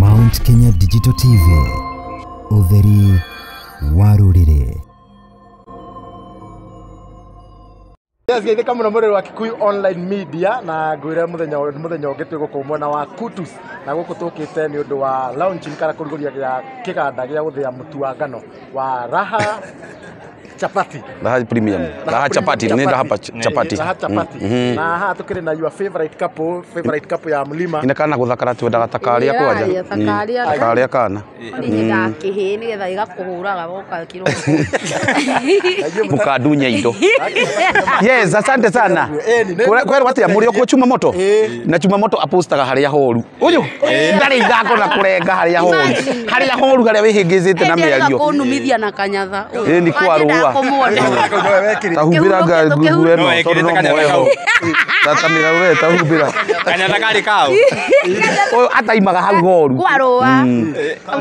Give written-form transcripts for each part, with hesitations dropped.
Mount Kenya Digital TV, Utheri wa Rurire. Yes, githĩ kamũno mũrĩrĩ wa Kikuyu Online Media na ngwĩre mũthenya ũngĩ twĩgũkũ mwena wa Kutus na gũkũ tũkĩte nĩ ũndũ wa launching kana kũrugũria gĩa kĩganda gĩa gũthĩa mũtu wa ngano wa Raha Chapati. Raha Premium. Raha Chapati. Ni Raha Chapati. Raha Chapati. Na haha tukiri na your favorite couple ya Mlima. Inekana guthakara twendaga takaria kwaja. Takaria kana. Ni ndakihi ni getha igakuhuraga boka kiro. Mukadunya indo. Yes, asante sana. Kwero watia murio kwa chuma moto. Na chuma moto apostaga haria horu. Uyu ndari ngako na kurenga haria horu. Haria horu haria wihingizite na mĩario. Kunumithia na kanyatha. Ni kwarua. Tahubira ngugu eno tondu no moeho. Tatamira we tahubira. Kanyatha kari kao. Oyo ataimaga hau horu. Kwarua.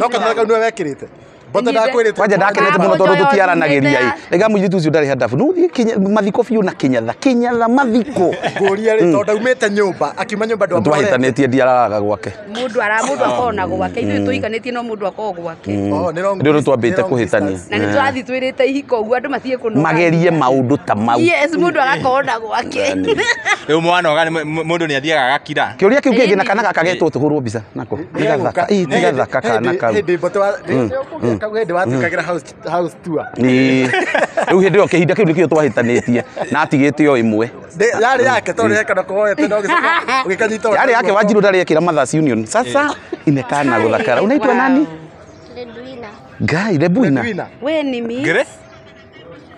No kana no wekirite. Bota ndakwirite. Waje ndakenete muno tondu tutiaranagiria i. Ega mujitu ucio ndari hadafu. No thie mathiko biu na Kinyatha mathiko. Nguria ri tondu umete nyumba akiuma nyumba ndo amore. Twahitanĩtie ndiararaga gwake. Mundu akona gwake. Ithuĩ tũikanĩtie no mundu akoo gwake. Ndio twambĩte kũhĩtania. Na nĩ twathi twĩrĩte ihiko uguo andũ matige kũnũra. Magerie maũndũ ta mau. Yes, mundu agakona gwake. Rĩu mwana ogani mundu nĩ athiaga agakira. Kĩũria kĩu kĩngĩ na kana gaka getwo tũhũrwo mbica nako. Tigathaka kana kau. Hĩndĩ watukagĩra house tour. Rĩu hĩndĩ ĩyo kĩhinda kĩu nĩkĩo twahĩtanĩtie na atigĩte o ĩmwe. Yarĩ yake tondũ yekana kũhoete no ũgĩkanyita. Yarĩ yake Wanjiru ndarĩ ekĩra Mothers Union. Sasa inekana guthakara. Unaitwa nani? Leduina. Gai, Leduina. We ni mi. Ngire?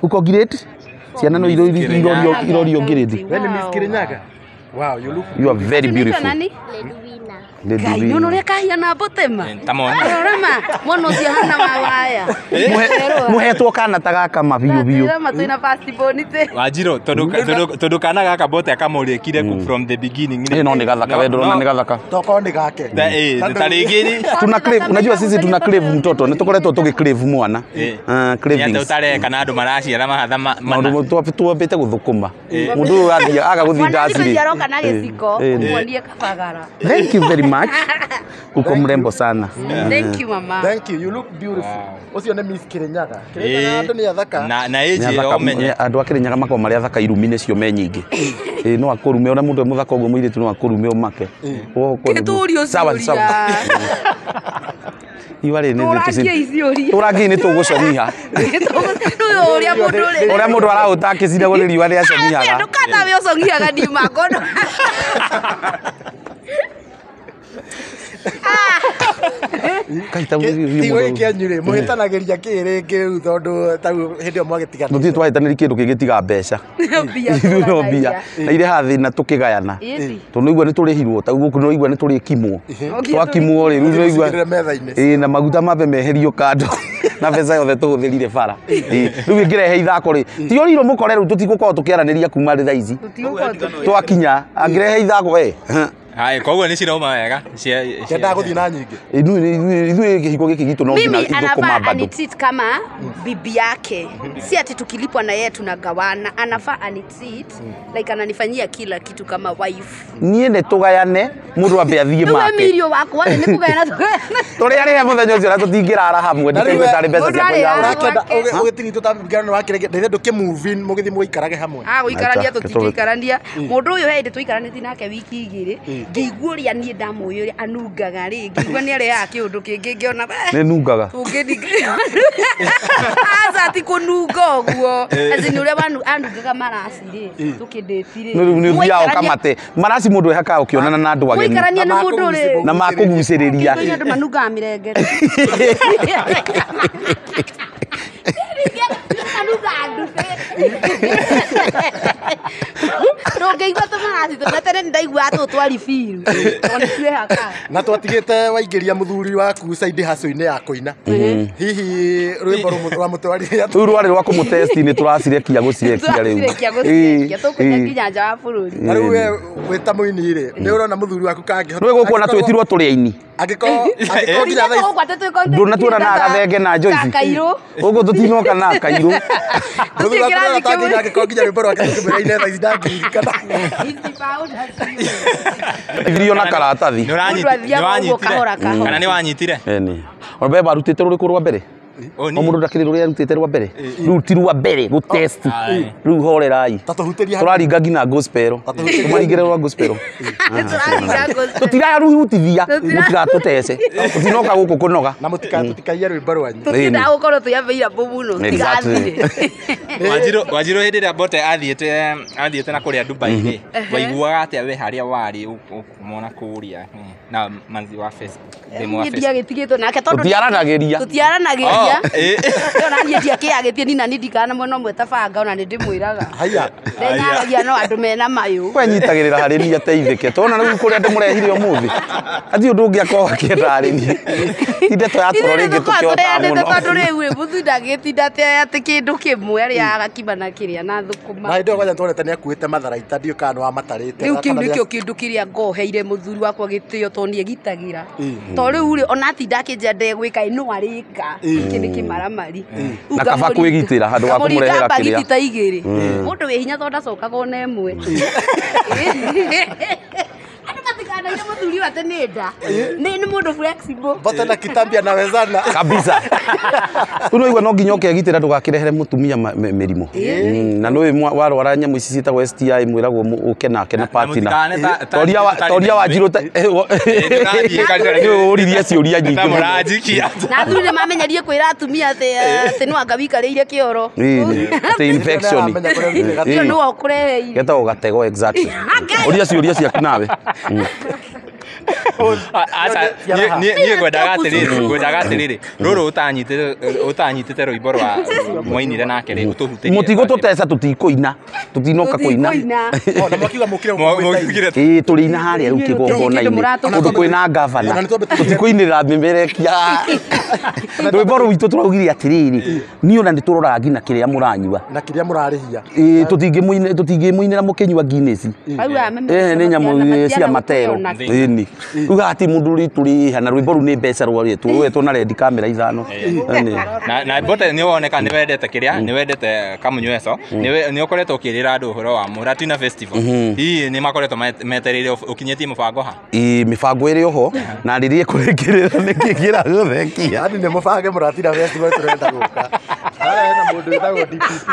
Uko grade? Ciana no irorio grade. We ni Miss Kirinyaga. Wow, you are very beautiful. Leduina. Kai no reka hiana botema. Tamona. Rama, mono cia hana mawaya. Muhetwo kana ta gaka mabiu biu. Rama twina passport te. Wanjiru tondu kana gaka bote akamũrĩkire from the beginning. No ni gathaka we ndona ni gathaka. Toko ni gake. Tarĩngĩ Tuna crave, unajua sisi tuna crave mtoto. Nitukoretwo tugi-crave mwana. Cravings. Nĩ ũtareka na andũ maraciara mahatha Maundu twambĩte guthukuma. Mundu ũyũ athia aga guthinda aciri. Aroka na gĩciko, muonie kabagara. Thank you very much. Uko mrembo sana. Thank you mama. Thank you. You look beautiful. Ucio ni Miss Kirinyaga. Kirinyaga andu ni athaka. Na age omenye. Andu a Kirinyaga mako mari athaka irumi nicio me nyingi. No akurume ona mundu muthaka uguo muiritu no akurume umake. Sawa sawa. Iwari ni turangi ni tuguconiha. Uria mundu araũtakĩcire gũrĩ riũa rĩa conihaga. Ndukata we ũconihaga ndiuma ngono. Kaita Iwe kĩanyure mũhĩtanagĩria kĩrĩngĩ rĩu tondu tau hĩndĩ ĩyo mwagĩtigana. Tũthiĩ twahĩtanĩria kĩndũ kĩngĩtiga mbeca. No mbia. Na ire hathina tukigayana. Tondu igua nĩ tũrĩhirwo tau gũkũ no igua nĩ tũrĩkimwo. Twakimwo rĩ rĩu no igua. Na maguta mabe meherio kando. Na mbeca yothe tũhũthĩrire bara. Rĩu ingĩrehe ithako rĩ. Ti ũrirwo mũkore rĩu tũtigũkorwo tũkĩaranĩria kuma rĩ thaici. Twakinya angĩrehe ithako we. Hai, koguo nĩ cirauma wega. Kenda gũthiĩ na nyingĩ. Ithuĩ kĩhiko gĩkĩ gitũ no nginya ithũkũma bado. Anitreat kama bibi yake. Si ati tukilipwa na yeye tunagawana. Anafaa anitreat like ananifanyia kila kitu kama wife. Niĩ nĩ tũgayane mũndũ ambe athiĩ make. Tuwe mirio wakwa nĩ kũgayana Tũrĩa rĩrĩa mũthenya ũcio tũtingĩrara hamwe ndikĩigua tarĩ mbeca cia kũigana. Ũgĩtiri tũtambigana no wakĩrege ndĩrenda ndũkĩmove in mũgĩthiĩ mũikarage hamwe. Gũikarania tũtingĩikarania. Mũndũ ũyũ hĩndĩ tũikaranĩtie nake wiki igĩrĩ. Ngĩigua ũrĩa niĩ ndamũĩ ũrĩa anungaga rĩ. Ngĩigua nĩ arehaga kĩũndũ kĩngĩ ngĩona. Nĩ nungaga. Aza ati kũnunga ũguo. Azini ũrĩa anungaga marasi rĩ. Tũkĩndĩti rĩ. Nĩ ũthiaga ũkamate. Marasi mũndũ ehakaga ũkĩonana na andũ ageni. Gũikarania na mũndũ rĩ. Na makũgucĩrĩria. Andũ manungaga mĩrengere. Rũngĩigua tũmarasi tũtene ndaigua tũtwari biru. Na twatigĩte waingĩria mũthuri waku side hustle-inĩ ya kũina. Hihi rwĩmbo rwa mũtwarithia. Rĩu rwarĩ rwa kũmũtesti nĩ tũracirekia gũcirekia rĩu. Tũkũnya nginya nja wa bũrũri. Na rĩu we wĩ ta mũini rĩ. Nĩ ũrona mũthuri waku kangĩhota. Nĩ gũkuona twĩtirwo tũrĩ aini. Angĩkorwo nginya thaa ici ndũnatuona na agathenge na Joyce ũguo tũtinoka na Kairũ angĩkorwo nginya rwĩmbo rwake tũkĩmwĩra-inĩ thaa ici ndangĩririkana irio na karatathi kana nĩ wanyitire ona barutĩte rũrĩkũ rwa mbere o mũndũ ndakĩrĩ rũrĩa arutĩte rwa mbere rĩu ti rwa mbere gũtest rĩu horerai tũraringa nginya gospel tũmaringĩre rwa gospel tũtirarutithia mũtigatũtece tũtinoka gũkũ kũnoga na mũtikaiye rwĩmbo rwanyu tũtindaga gũkorwo twĩambĩira mũbuno tigathire Wanjirũ hĩndĩ ĩrĩa Bote athiĩte na kũrĩa Dubai-rĩ waiguaga atĩa we harĩa warĩ ũkũmona kũrĩa na manzi wa Facebook ndiagĩtigĩtwo nake tondũ tũtiaranagĩria ona niĩ ndiakĩagĩtie nina nindikana mwena ũmwe ta banga ona nĩ ndĩmwĩraga ndenyaragia no andũ mena mayũ wenyitagĩrĩra harĩ niĩ ateithĩke tona rĩu kũrĩa ndĩmũrehire ũmũthĩ athiĩ ũndũ ũngĩ akorwo akĩndarĩria ndeto yatũro rĩngĩ tũkĩota mũno tondũ rĩu mũthuri ndagĩtinda atĩ kĩndũ kĩmwe arĩa agakima na kĩrĩa na thũkũma na hĩndĩ ĩyo tuonete nĩ akuĩte matharaita ndiũ kana no amatarĩte rĩu kĩu nĩkĩo kĩndũ kĩrĩa ngoheire mũthuri wakwa gĩtĩo tondũ nĩegitagĩra tondũ rĩu rĩ ona atinda akĩnja ndegwĩka no arĩka kĩndũ kĩmaramari na kaba kwĩgitĩra handũ wa kũmũrehera kĩrĩa bagita igĩrĩ mũndũ wĩ hinya tonda cokaga ona ĩmwe matikana ile mũthuri wate nĩ nda nĩ mũndũ flexible Bote na kitambia na wezana kabisa unoigua no nginya ũkegitĩra ndũgakĩrehere mũtumia mĩrimũ na nĩ warwara nyamũ ici ciĩtagwo STI mwĩragwo ũke nake na partner toria Wanjirũ ũririe ciũria nyingĩ na thuri nĩ mamenyerie kwĩra atumia atĩ nĩ wanga wikarĩire kĩoro atĩ infection ĩyo nĩ wakũreheire getagwo gatego exactly ũria ciũria ciaku nawe niĩ ngwendaga atĩrĩrĩ rũrũ ũtanyitĩte rwĩmbo rwa mwainire nake rĩ ũtũhutĩrie mũtigo tũteca tũtikũina tũtinoka kũina ona mwakiuga mũkire tũrĩina harĩa rĩu kĩgongona-inĩ kũndũ kwĩna ngavana tũtikũinĩrĩra mĩmerekia rwĩmbo rũu witũ tũraugire atĩrĩrĩ niĩ ona nĩtũroraga nginya kĩrĩa mũranyua na kĩrĩa mũrarĩhia tũtingĩmũinĩra mũkĩnyua Guinness nĩ nyamũ cia matero ĩni uga ati mũndũ tũrĩha na rwĩmbo rũu nĩ mbeca rwetwo na rendi kamera ithano na Bote nĩ woneka nĩ wendete kĩrĩa nĩ wendete kamunyweso nĩ ũkoretwo ũkĩrĩra andũ ũhoro wa Mũratina Festival hihi nĩ makoretwo metereire ũkinyĩtie mũbango ha mĩbango ĩrĩ oho na rĩrĩa kũrĩkĩrĩra nĩkĩ kĩragũthekia yani nĩ mũbange Mũratina Festival tũrenda gũka na mũndũ wĩtagwo DPP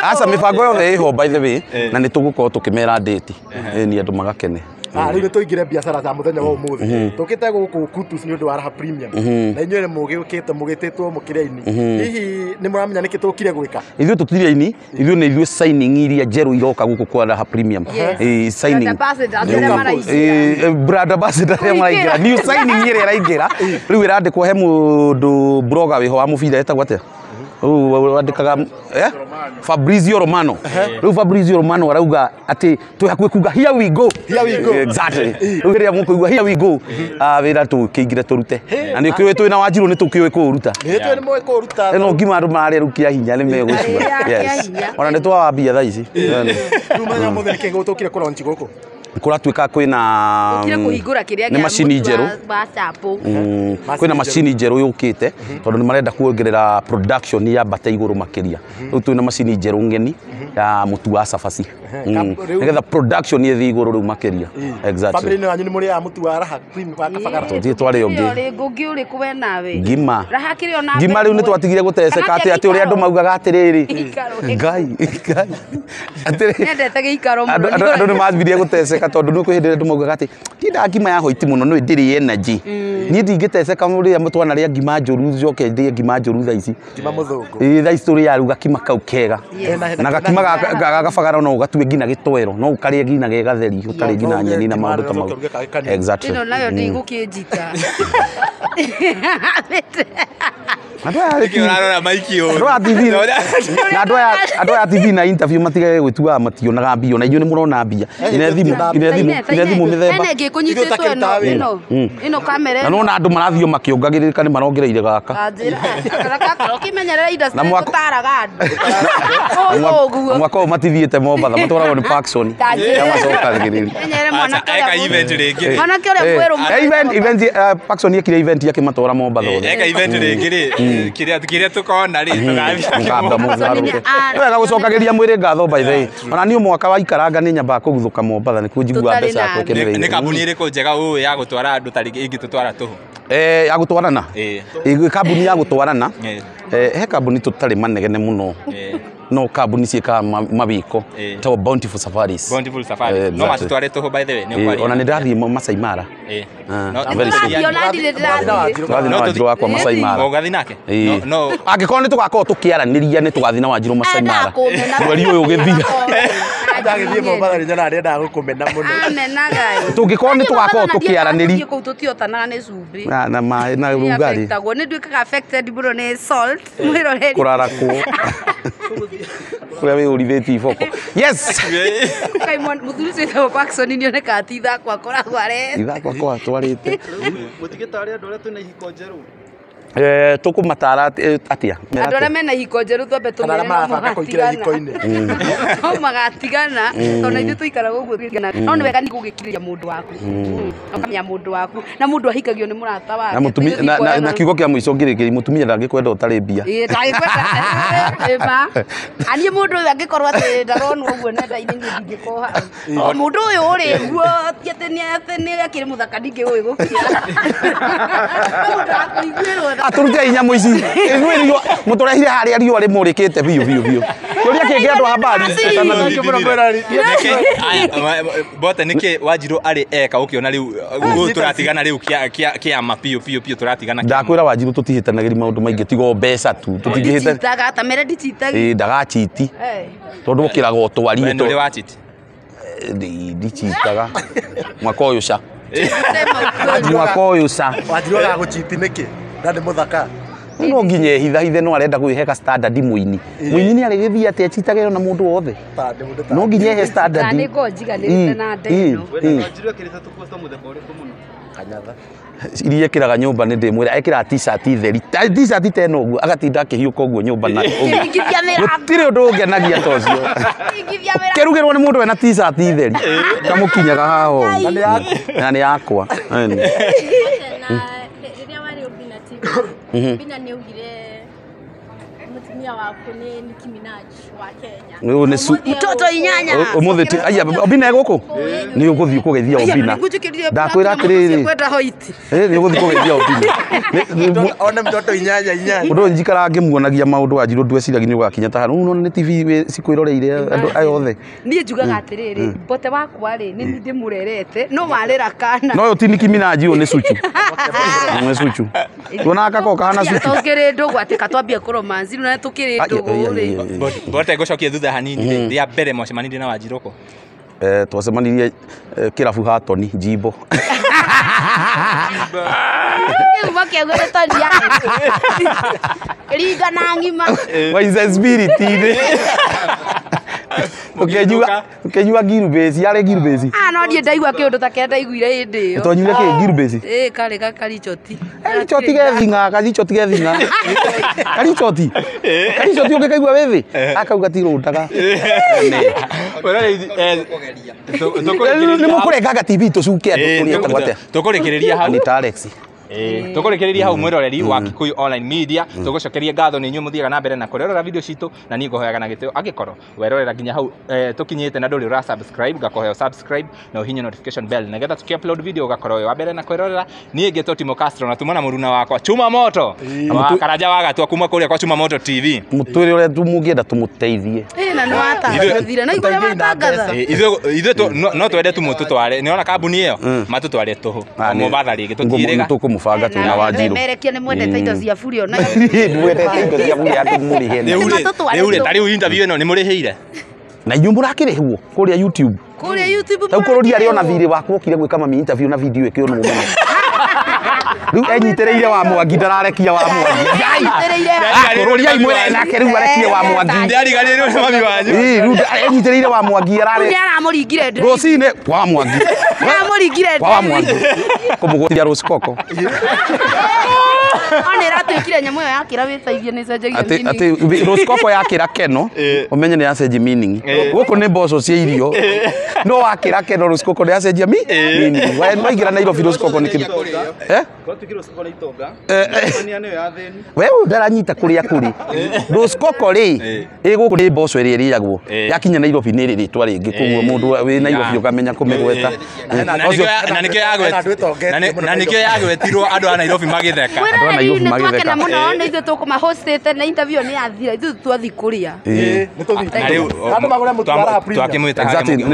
aca mĩbango yothe ĩho by the way na nĩ tũgũkorwo tũkĩmera date ni andũ magakene rĩu nĩ tũingĩre biacara za mũthenya wa ũmũthĩ tũkĩte gũkũ Kutus nĩ ũndũ wa raha premium na inyuĩ mũgĩtĩtwo mũkĩrĩa-inĩ hihi nĩ mũramenya nĩkĩ tũkire gwĩka ithuĩ tũtirĩ aini ithuĩ nĩ ithuĩ signing iria njerũ iroka gũkũ kwa raha premium signing brand ambassador arĩa maraingĩra new signing ĩrĩa ĩraingĩra rĩu ĩrandĩkwo he mũndũ blogger wĩho wa mũbira etagwo atĩa wandĩkaga Fabrizio Romano rĩu Fabrizio Romano arauga atĩ twĩ hakuhĩ kuga here we go exactly rĩu rĩrĩa mũkũigua here we go wĩra tũkĩingĩre tũrute na nĩ ũkĩũĩ twĩ na Wanjirũ nĩ tũkĩũĩ kũruta ĩno ngima andũ marĩa rĩu kĩa hinya nĩ megũcua yes ona nĩ twawambia thaa ici mũthenya mũthenya nĩkĩ gũtũkire kũronchi gũkũ kũratuĩka kwĩna nĩ macini njerũ kwĩna macini njerũ yũkĩte tondũ nĩ marenda kuongerera production ya bata igũrũ makĩria rĩu twĩna macini njerũ ng'eni ya mũtu wa cabaci nĩgetha production ĩthiĩ igũrũ rĩu makĩria exactly family-inĩ wanyu nĩ mũrĩaga mũtu wa raha cream wa kabagara tũthiĩ twarĩ ũngĩ ngũngĩ ũrĩkũ we nawe ngima raha kĩrĩ ona ngima rĩu nĩ twatigire gũteceka atĩ ũrĩa andũ maugaga atĩrĩrĩ ngai nĩendete gĩikaro mũno andũ nĩ mathirie gũteceka tondũ nĩ kwĩhĩndĩrĩa andũ maugaga atĩ ndindaga ngima ya hoiti mũno nĩ ndĩrĩ energy niĩ ndingĩteceka rĩrĩa mũtwanarĩa ngima njũru njoke ndĩe ngima njũru thaa ici ngima mũthũngũ thaa ici tũrĩ yaruga kima kau kega na gakima gabagara no ũgatue nginya gĩtwero no ũkarĩe nginya gegatheri ũtarĩ nginya nyeni na maũndũ ta mau exactly ĩno nayo ndĩgũkĩnjita Urarora maiki ũru. Andũ a TV na andũ a TV na interview matigage gwĩtuaga mationaga mbia na inyuĩ nĩ mũrona mbia. Ine thimũ mĩthemba. Ene ngĩkũnyitĩtwo ĩno kamera. Na nona andũ marathio makĩongagĩrĩrĩka nĩ marongereire gaka. Gaka ũkĩmenyerera industry gũtaraga andũ. Mwaka ũyũ matithiĩte Mombatha matwaragwo nĩ Paxson. Macokagĩrĩria. Menyerere mwanake ũrĩa. Eka event rĩngĩ. Mwanake ũrĩa mwerũ. Event Paxson yekire event yake matwara Mombatha. Eka event rĩngĩ rĩ kĩrĩa tukona rĩ tũgathiĩ. Wega gũcokagĩria mwĩrĩ ngatho by the way. Ona niĩ mwaka wa ikaranga nĩ nyambaga kũguthũka Mombatha nĩkuo njiguaga mbeca yakwa ĩkenereire. Nĩ kambuni ĩrĩkũ njega ũũ ya gũtwara andũ tarĩ ingĩtũtwara tũhũ? Ya gũtwarana. Kambuni ya gũtwarana. He kambuni tũtarĩ manegene mũno. No kambuni ciĩkaga mawĩko tagwo Bountiful Safaris. Bountiful Safaris. No matũtware tũhũ by the way nĩ ũkwari. Ona nĩ ndathiĩ Masai Mara. Tũgathiĩ na Wanjirũ wakwa Masai Mara. Ũgathiĩ nake? Angĩkorwo nĩ tũgakorwo tũkĩaranĩria nĩ tũgathiĩ na Wanjirũ Masai Mara. Mweri ũyũ ũgĩthira. Ndagĩthiĩ Mombatha nĩ nyona arenda gũkũmena mũno. Tũngĩkorwo nĩ tũgakorwo tũkĩaranĩria. Kũu tũtiotanaga nĩ cumbĩ. Na maĩ na rugari. Nĩ nduĩkaga affected mũno nĩ salt. Mwĩroreri. Kũrarakwo. Kũrĩa wĩyũrithĩtie iboko. Yes! Kai mũthuri ũcio wĩtagwo Paxson nĩoneka ati ithako akoragwo arete. Ithako akoragwo atwarĩte. Mũtigĩtarĩ andũ arĩa twĩna ihiko njerũ. Tũkũmatara atĩa? Andũ arĩa mena ihiko njerũ twambe tũmere no magatigana tondũ ithuĩ tũikaraga ũguo tũgĩtigana no nĩ wega nĩ gũgĩkirĩria mũndũ waku ũkamenya mũndũ waku na mũndũ ahikagio nĩ mũrata wake na kiugo kĩa mũico ngĩrĩkĩria mũtumia ndangĩkwenda ũtarĩ mbia ndangĩkwenda aniĩ mũndũ ũyũ angĩkorwo atĩ ndaronwo ũguo nenda-inĩ niĩ ndingĩkorwo hau mũndũ ũyũ ũrĩ guo ti atĩ nĩ akĩrĩ mũthaka ndingĩũĩ gũkira mũndũ akũiguĩrwo atũrute inyamũ ici mũtũrehire harĩa riũa rĩmũrĩkĩte biũ kĩũria kĩngĩ andũ a habari Bote nĩkĩ Wanjirũ arĩ eka ũkĩona rĩu tũratigana rĩu kĩama biũ tũratigana ndakwĩra Wanjirũ tũtihitanagĩria maũndũ maingĩ tiga mbeca tu tũtingĩhĩtanaga ta mere ndicitagi ndagachiti tondũ ũkĩraga ũtwari ndũrĩ wa chiti ndicitaga mwaka ũyũ ca mwaka ũyũ ca Wanjirũ agagũchiti nĩkĩ ndandĩ mũthaka no nginya ehithahithe no arenda kwĩheka standard mũini nĩ arĩgĩthiĩ atĩ acitage na mũndũ wothe no nginya ehe standard nĩ ngonjiganĩrĩte na ndeno Wanjirũ akĩrĩte tũkuosta mũthemba ũrĩkũ mũno kanyatha iria ekĩraga nyũmba nĩ ndĩmwĩra ekĩra t-shirt theri t-shirt teno ũguo agatinda akĩhiũka ũguo nyũmba na gũtirĩ ũndũ ũngenagia ta ũcio kĩrugĩrwo nĩ mũndũ wena t-shirt theri kamũkinyaga haha ũguo na nĩ yakwa rĩrĩa warĩ Obina TV Obina nĩ augire mũtumia waku nĩ Nicki Minaj wa Kenya mtoto inyanya ũmũthĩ aya Obina egũkũ nĩ ũgũthiĩ kũgeithia Obina ndakwĩra atĩrĩrĩ nĩ ũgũthiĩ kũgeithia Obina one mtoto inyanya ũndũ njikara ngĩmuonagia maũndũ Wanjirũ ndweciragia nĩ ũgakinya ta hano nĩ TV cikwĩroreire andũ aya othe niĩ njugaga atĩrĩrĩ Bote wakwa rĩ nĩ ndĩmũrerete no warĩra kana no ũyũ ti Nicki Minaj ũyũ nĩ Suchu nĩ Suchu tuona kako kahana Suchu tũkĩrĩ ndũgũ atĩ katwambia kũromansi na tũkĩrĩ ndũgũ rĩ Bote ngũcokia thutha hanini rĩa mbere mwacemanirie na Wanjirũ kũ twacemanirie kĩrabu Hatoni Jimbo makĩagwĩre toni ya ringa na ngima Waiza spirit inĩ ũkĩnyua Gilbase yarĩ Gilbase no niĩ ndaigua kĩũndũ ta kĩrĩa ndaiguire hĩndĩ ĩyo tonyuire kĩ Gilbase karĩ gakarichoti karichoti gethinga karichoti ũngĩkaigua wĩ thĩ akauga tirũndaga nĩ mũkũrenganga TV tũcuke andũ tũkũrĩkĩrĩria hau nĩ ta Alex tũkũrĩkĩrĩria hau mwĩroreri wa Kikuyu Online Media tũgũcokeria ngatho nĩ inyuĩ mũthiaga na mbere na kũrorera video citũ na niĩ ngũhoyaga na gĩtĩo angĩkorwo werorera nginya hau tũkinyĩte na ndũrĩ ũra-subscribe ngakũhoya subscribe na ũhinye notification bell nĩgetha tũkĩ-upload video ũgakorwo wĩ wa mbere na kwĩrorera niĩ ngĩtwo Timo Castro na tumana mũruna wakwa Chuma Moto wa Karanja wa Gatua kuma kũrĩa kwa Chuma Moto TV mũtwĩre ũrĩa mũngĩenda tũmũteithie na nĩ watangathire na igũrĩa watangatha ithuĩ no twende tũmũtũtware nĩona kambuni ĩyo matũtware tũhũ Mombatha rĩngĩ tũtiĩrĩga tũkũmũbanga twĩna Wanjirũ merekia nĩ mwendete indo cia buri ona mwendete indo cia buri andũ mũrĩhe rĩu ta rĩu interview ĩno nĩ mũrĩhĩire na inyuĩ mũrakĩrĩhwo kũrĩa YouTube kũrĩa YouTube tau kũrũria rĩ ona thirĩ wakwa ũkire gwĩka mami interview na video ĩkĩo nĩ mũmenya Riu enyitereire wa Mwangi ndararekia wa Mwangi. Kururia imwe nake riu arekie wa Mwangi. Ndariganĩirwo nĩ mami wanyu. Riu enyitereire wa Mwangi arare. Ni aramũringire ndre. Rũcinĩ wa Mwangi. Aramũringire ndre. Wa Mwangi. Kũmũgũtithia Rose Coco. Ona ĩratwĩkire nyamũ ĩyo yakĩra wĩtaithie nĩ cenjagia meaning. Ati Rose Coco yakĩra Keno umenye nĩ yacenjia meaning. Gũkũ nĩ mboco cia irio. No wakĩra Keno Rose Coco nĩ yacenjia meaning. Waingĩra Nairobi Rose Coco nĩ kĩndũ. We ndaranyita kũrĩa kũrĩ. Rose Coco rĩ gũkũ nĩ mboco ĩrĩa ĩrĩagwo. Yakinya Nairobi nĩ rĩrĩ twa rĩngĩ koguo mũndũ wĩ Nairobi ũkamenya kũmĩgweta. Na nĩkĩo yagwetirwo andũ a Nairobi magĩtheka. Nairobi magĩtheka. Twakena mũno na ithuĩ tũkũmahostete na interview nĩ yathira ithuĩ twathi kũrĩa. Nĩ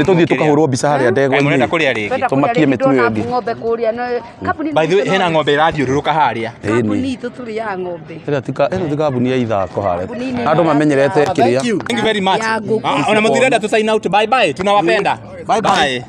tũthiĩ tũkahũrwo mbica harĩa ndegwa-inĩ. Mũrenda kũrĩa rĩngĩ. Tũmakie mĩtu ĩyo ĩngĩ. Ng'ombe kũrĩa no kambuni. By the way hena ng'ombe ĩrathiũrũrũka harĩa. Kambuni itũ tũrĩaga ng'ombe. Ĩno ti kambuni ya ithako harĩa. Andũ mamenyerete kĩrĩa. Thank you very much. Ona mũtirenda tu sign out. Bye bye. Tunawapenda. Bye bye.